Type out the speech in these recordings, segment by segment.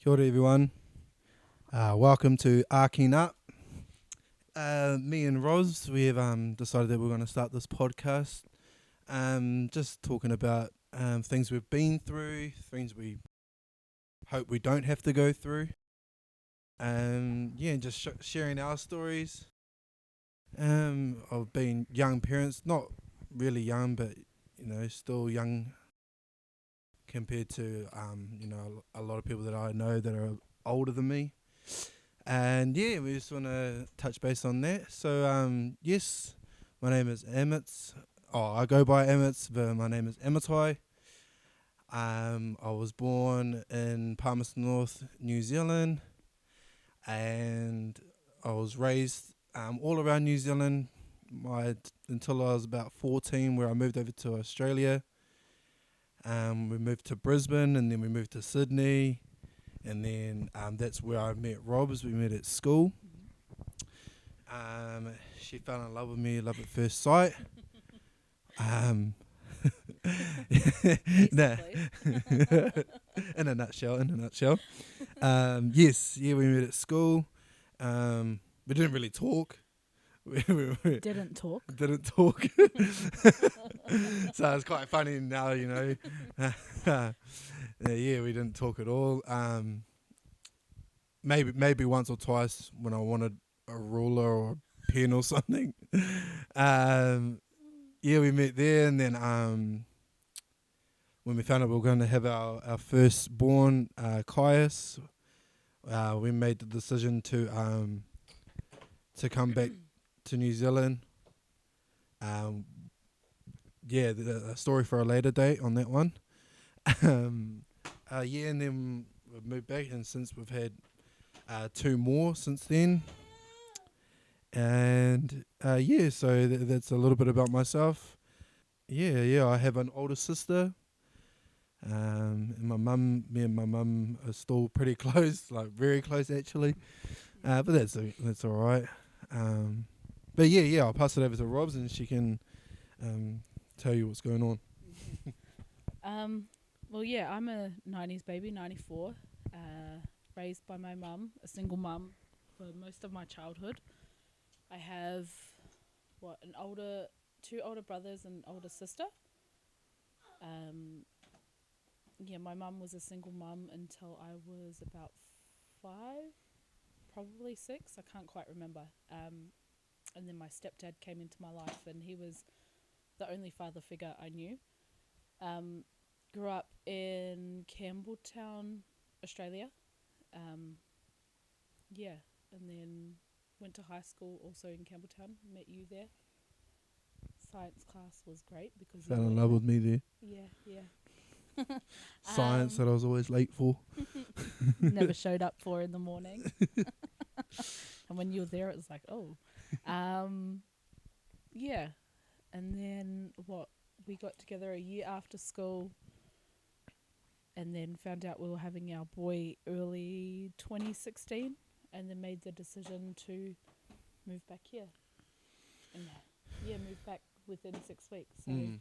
Kia ora everyone. Welcome to A.R.K.K-ing UP. Me and Roz, we have decided that we're going to start this podcast. Just talking about things we've been through, things we hope we don't have to go through. Just sharing our stories of being young parents. Not really young, but still young compared to a lot of people that I know that are older than me. And yeah, we just want to touch base on that. So yes, my name is Emmett. I go by Emmett, but my name is Emitai. I was born in Palmerston North, New Zealand, and I was raised all around New Zealand until I was about 14, where I moved over to Australia. We moved to Brisbane, and then we moved to Sydney, and then that's where I met Robs. We met at school. She fell in love with me, love at first sight. Nah. In a nutshell. Yes, we met at school. We didn't really talk. Didn't talk. So it's quite funny now, we didn't talk at all. Maybe once or twice when I wanted a ruler or a pen or something. We met there, and then when we found out we were going to have our firstborn, Caius, we made the decision to come back to New Zealand. The story for a later date on that one. And then we've moved back, and since we've had two more since then. And so that's a little bit about myself. I have an older sister. And me and my mum are still pretty close, like very close actually. But that's all right. I'll pass it over to Robs, and she can tell you what's going on. I'm a 90s baby, 94, raised by my mum, a single mum for most of my childhood. I have two older brothers and older sister. My mum was a single mum until I was about 5, probably 6, I can't quite remember. And then my stepdad came into my life, and he was the only father figure I knew. Grew up in Campbelltown, Australia. And then went to high school also in Campbelltown. Met you there. Science class was great because Fell in love with me there. Yeah. Science that I was always late for. Never showed up 4 in the morning. And when you were there, it was like, oh. And then we got together a year after school, and then found out we were having our boy early 2016, and then made the decision to move back here. And moved back within 6 weeks. So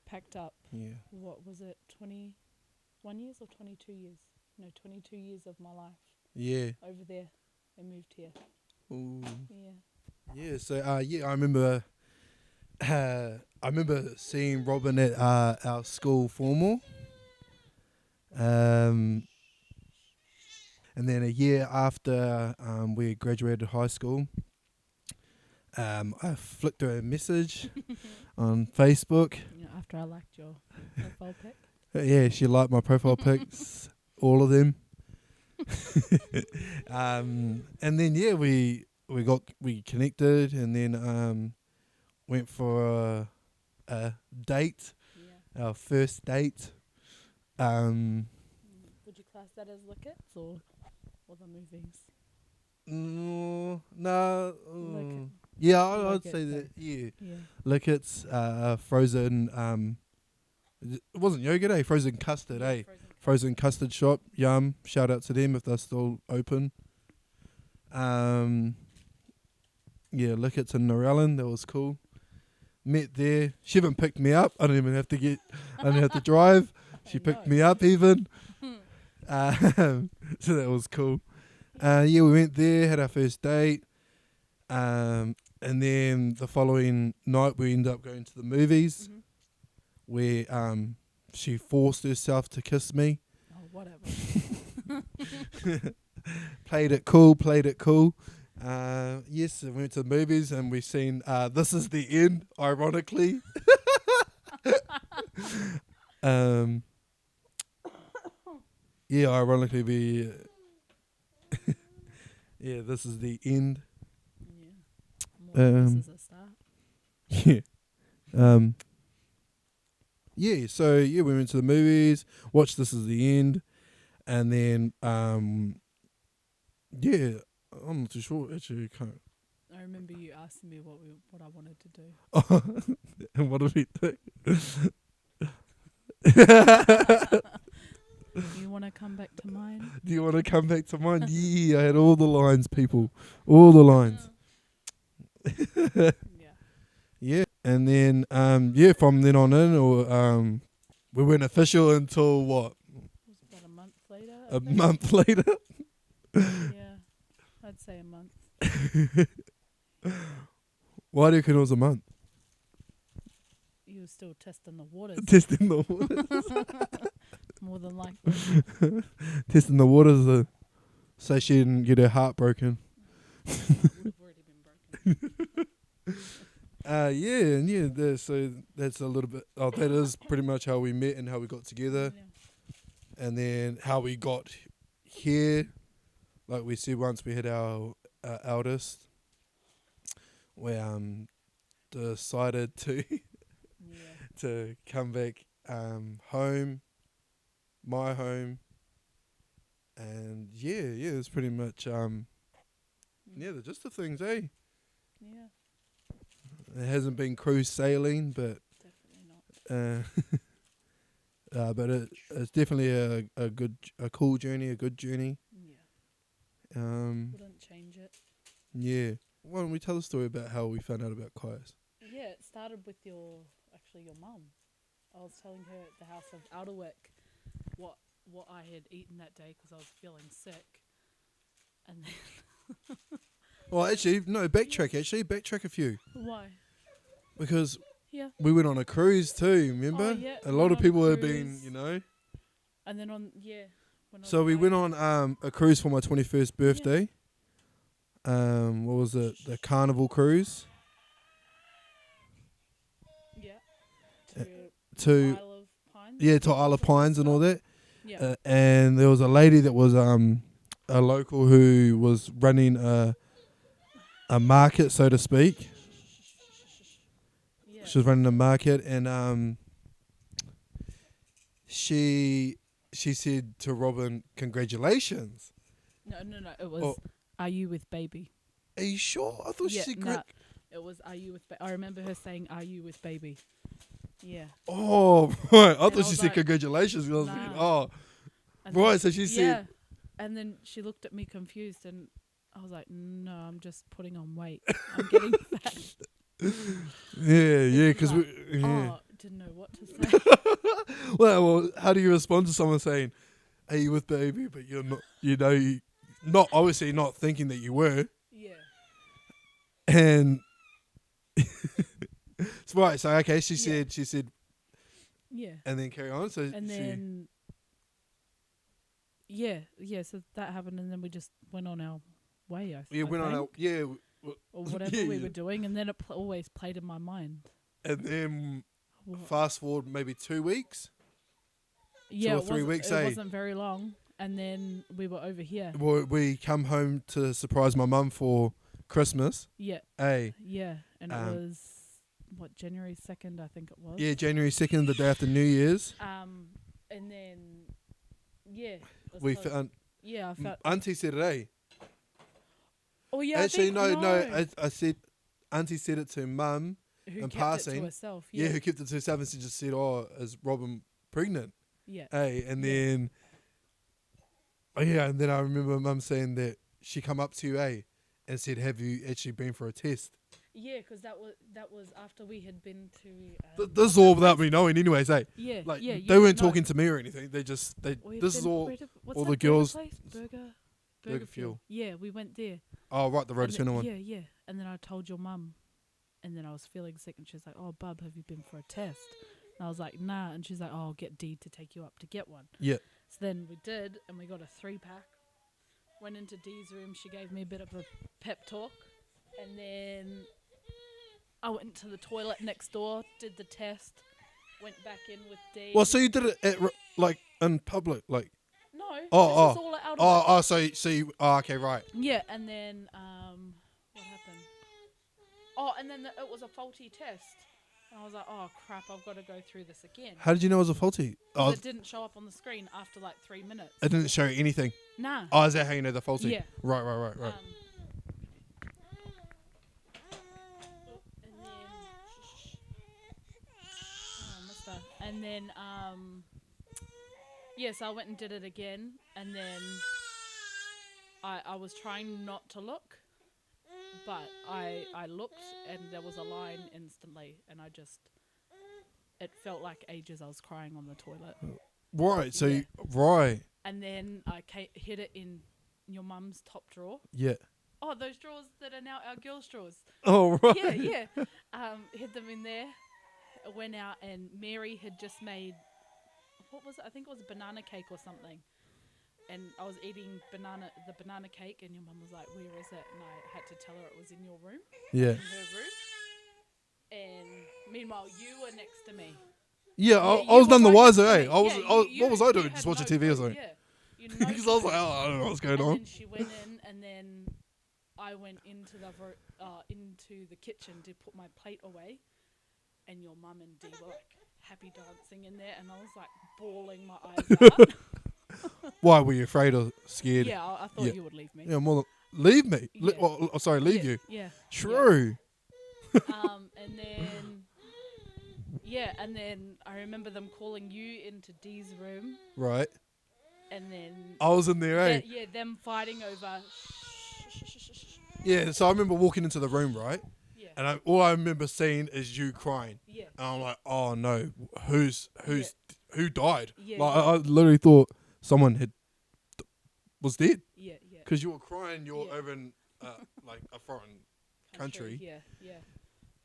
packed up. Yeah. What was it? 21 years or 22 years? No, 22 years of my life. Yeah. Over there, and moved here. Ooh. Yeah. Yeah. So I remember seeing Robin at our school formal. And then a year after we graduated high school, I flicked her a message on Facebook. After I liked your profile pic. Yeah, she liked my profile pics, all of them. And then we connected, and then went for a date, our first date. Would you class that as lickets or the movies? No. Lickets. Yeah, I'd Lickets, say that. Yeah. Lickets, frozen. It wasn't yogurt, frozen custard, Frozen custard shop, yum. Shout out to them if they're still open. Lickets in Narellan, that was cool. Met there. She even picked me up. I didn't have to drive. She picked me up even. So that was cool. Yeah, we went there, had our first date. And then the following night we ended up going to the movies Mhm. where she forced herself to kiss me. Oh, whatever. Played it cool. Yes, we went to the movies and we seen This Is the End, ironically. Yeah, ironically, yeah, This Is the End. Yeah. More Um, this is a start. Yeah. Yeah, so yeah, we went to the movies, watched This Is the End, and then yeah, I'm not too sure actually. Can't. I remember you asking me what I wanted to do. And what did we do? You want to come back to mine? Do you want to come back to mine? Yeah, I had all the lines, people, all the lines. Yeah. Yeah, and then yeah, from then on in, or we weren't official until what? It was about a month later. I A think. month later. Yeah. I'd say a month. Why do you reckon it was a month? You were still testing the waters. Testing the waters. More than likely. Testing the waters so she didn't get her heart broken. It would have already been broken. Yeah, and yeah, so that's a little bit. Oh, that is pretty much how we met and how we got together, Yeah. and then how we got here. Like we said, once we had our eldest, we decided to Yeah. to come back home, my home, and yeah, it's pretty much yeah, they're just the things, eh? Yeah. It hasn't been cruise sailing, but Definitely not. but it's definitely a cool journey, a good journey. Yeah. Wouldn't change it. Yeah. Why don't we tell a story about how we found out about Kai's? Yeah, it started with your mum. I was telling her at the house of A.R.K.K-ing what I had eaten that day because I was feeling sick, and then Well, actually, no, backtrack a few. why? Because Yeah. we went on a cruise too, remember? Oh, yeah, A we lot went of on a people have been, cruise. you know. And then when I So was we went away- on a cruise for my 21st birthday. What was it? The Carnival cruise Yeah. Uh, To to Isle of Pines. to Isle of Pines and all that. Yeah. And there was a lady that was a local who was running a market, so to speak. Yeah. She was running a market, and she said to Robin, "Congratulations." No. It was. Oh. Are you with baby? Are you sure? I thought she said It was. Are you with? I remember her saying, "Are you with baby?" Yeah. Oh, right. I And thought I she was said like, congratulations. I was thinking, nah. oh, And right. So she said, yeah. And then she looked at me confused, and I was like, "No, I'm just putting on weight. I'm getting fat." yeah, because Like, yeah. Oh, didn't know what to say. Well, how do you respond to someone saying, "Are you with baby?" But you're not, not obviously not thinking that you were, Yeah. and it's right. So okay, she Yeah. said, Yeah. and then carry on. So And then yeah, so that happened, and then we just went on our way. I we went on our think, or whatever yeah, we yeah. were doing, and then it always played in my mind. and then What? fast forward maybe 2 weeks. Yeah, or 3 weeks, It eh? wasn't very long, and then we were over here. Well, we come home to surprise my mum for Christmas. Yeah, Hey, yeah, and it Um, was what, January 2nd, I think it was. yeah, January 2nd, the day after New Year's. And then it was We close. found. Yeah, I felt. Auntie said it, eh? Oh yeah, Actually, I think, no. I said, Auntie said it to Mum. Who in kept it passing, to herself? Yeah, Yeah, who kept it to herself and she just said, "Oh, is Robin pregnant?" yeah, Hey, and Yeah. then, oh yeah, and then I remember Mum saying that she come up to you, and said, "Have you actually been for a test?" Yeah, because that was after we had been to. This is all without me knowing, anyways. Hey, Yeah, like yeah. You they weren't didn't know. talking to me or anything. They We've This is been, all what's all that the burger girls. place? Burger Burger Fuel. Yeah, we went there. Oh, right, the And Rototuna one. yeah, yeah. And then I told your mum, and then I was feeling sick, and she's like, "Oh, bub, have you been for a test?" And I was like, "Nah." And she's like, "Oh, I'll get Dee to take you up to get one." Yeah. So then we did, and we got a 3-pack. Went into Dee's room. She gave me a bit of a pep talk, and then I went to the toilet next door, did the test, went back in with Dee. Well, so you did it at like in public, like. No, Oh, this oh, is all out of oh, so you. Oh, okay, right. Yeah, and then what happened? Oh, and then it was a faulty test. And I was like, oh crap, I've got to go through this again. How did you know it was a faulty? Oh, It didn't show up on the screen after like 3 minutes. it didn't show you anything. Nah. Oh, is that how you know they're faulty? Yeah. Right. And then, mister. And then, yes, I went and did it again, and then I was trying not to look, but I looked, and there was a line instantly, and it felt like ages. I was crying on the toilet. Right. So Yeah. right. And then I hid it in your mum's top drawer. Yeah. Oh, those drawers that are now our girls' drawers. Oh right. Yeah. Hid them in there. Went out, and Mary had just made, what was it? I think it was a banana cake or something. And I was eating the banana cake, and your mum was like, "Where is it?" And I had to tell her it was in your room. Yeah. In her room. And meanwhile, you were next to me. Yeah, I was none the wiser, eh? What was I doing? Just watching TV or something? Yeah. Because I was like, oh, I don't know what's going on. And then she went in, and then I went into the kitchen to put my plate away, and your mum and Dee were like happy dancing in there, and I was like bawling my eyes out. Why, were you afraid or scared? Yeah, I thought you would leave me. Yeah, more leave me. Yeah. Leave you. Yeah. True. And then I remember them calling you into Dee's room. Right. And then I was in there, eh? Yeah, them fighting over. Yeah, so I remember walking into the room, right? Yeah. And all I remember seeing is you crying. Yeah. And I'm like, oh no, who died? Yeah, Like yeah. I literally thought someone was dead. Yeah, yeah. Because you were crying, you're Yeah. over in like a foreign country. Yeah, yeah,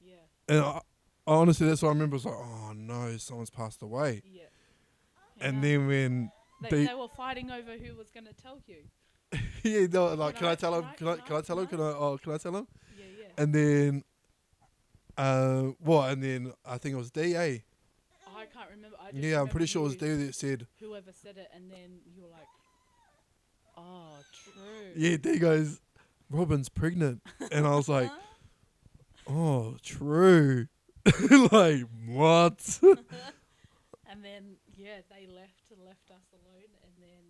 yeah, And I honestly, that's what I remember. Was like, oh no, someone's passed away. yeah. And then when they were fighting over who was going to tell you. yeah, they were like, Can can I I- tell him? can Can I- I can I- tell him? can Can I tell him? Yeah, yeah. And then, what? And then I think it was D. I can't remember. I just Yeah, I'm remember pretty sure it was you- D that said. Whoever said it, and then you were like, "Oh, true." Yeah, D goes, Robin's pregnant, and I was like, oh, true. Like what? And then they left us alone, and then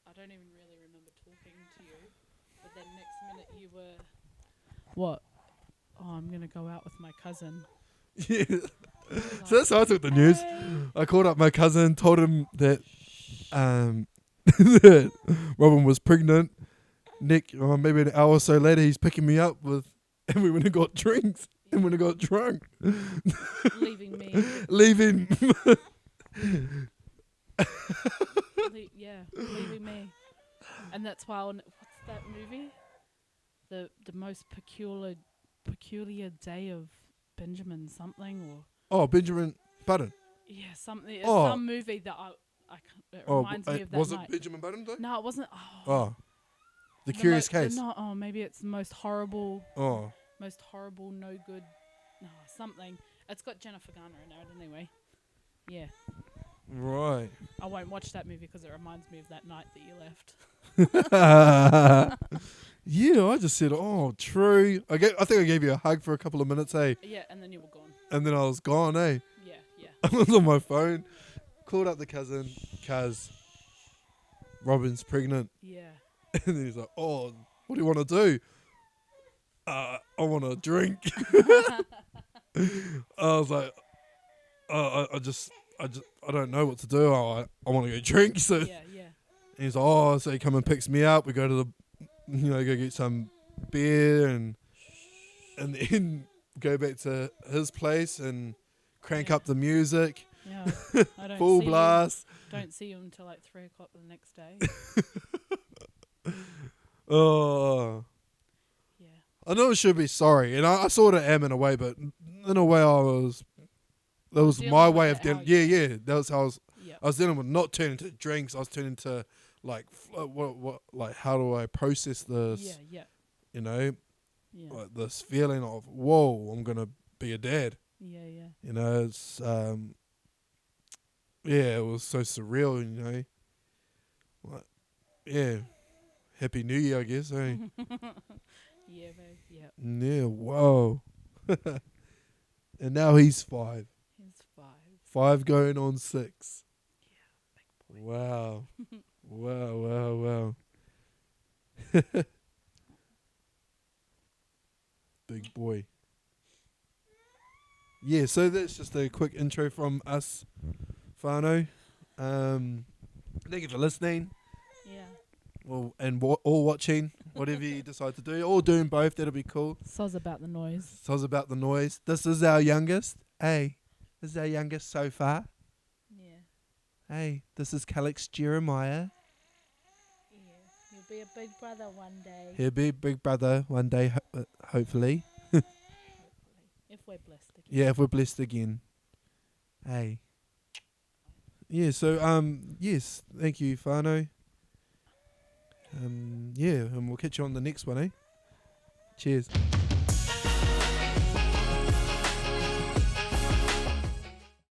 I don't even really remember talking to you, but then next minute you were, what? Oh, I'm gonna go out with my cousin. Yeah. Like, So that's how I took the news. "Hey." I called up my cousin, told him that that Robin was pregnant. Nick, maybe an hour or so later, he's picking me up and we went and got drinks and went and got drunk. Leaving me. Leaving. Leaving me. And that's why what's that movie? The most peculiar day of Benjamin something, or Oh, Benjamin Button. yeah, something. It's Oh. some movie that I can't, it reminds me of that was night. it Benjamin Button though? No, it wasn't. Oh, the Curious Case. Maybe it's the most horrible, Oh, no good, no something. It's got Jennifer Garner in it anyway. Yeah, right. I won't watch that movie because it reminds me of that night that you left. Yeah, I just said, oh, true. I think I gave you a hug for a couple of minutes, hey, Yeah, and then you were gone. and then I was gone, eh. Yeah, yeah. I was on my phone, called up the cousin, cuz Robin's pregnant, Yeah. and then he's like, oh, what do you want to do? I want to drink. I was like, I don't know what to do. I want to go drink. So Yeah, yeah. and he's like, oh, so he come and picks me up. We go to go get some beer and and then go back to his place and crank Yeah. up the music, Yeah. I don't full see blast. You. Don't see you until like 3 o'clock the next day. Oh, Yeah. I know it should be sorry, and I sort of am in a way, but in a way that You're was dealing my with way it of dealing. how Yeah, you- yeah, that was how I was. Yep. I was dealing with not turning to drinks. I was turning to like like how do I process this? Yeah. Yeah. You know, Yeah. like this feeling of whoa, I'm gonna be a dad. Yeah. Yeah. You know, it's yeah, it was so surreal. You know, like yeah, Happy New Year, I guess. Eh? Yeah, babe. Yep. Yeah, whoa. And now he's 5. He's 5. 5 going on 6. Yeah. Big boy. Wow. Wow. Big boy. Yeah, so that's just a quick intro from us, Fano. Thank you for listening. Yeah. Well, and or watching, whatever you decide to do, or doing both, that'll be cool. Soz about the noise. Soz about the noise. This is our youngest. Hey, this is our youngest so far. Yeah. Hey, this is Calix Jeremiah. Yeah. You'll be a big brother one day. He'll be big brother one day, hopefully. Hopefully. If we're blessed again. Yeah, if we're blessed again. Hey. Yeah, so yes, thank you, Fano. Yeah, and we'll catch you on the next one, eh? Cheers.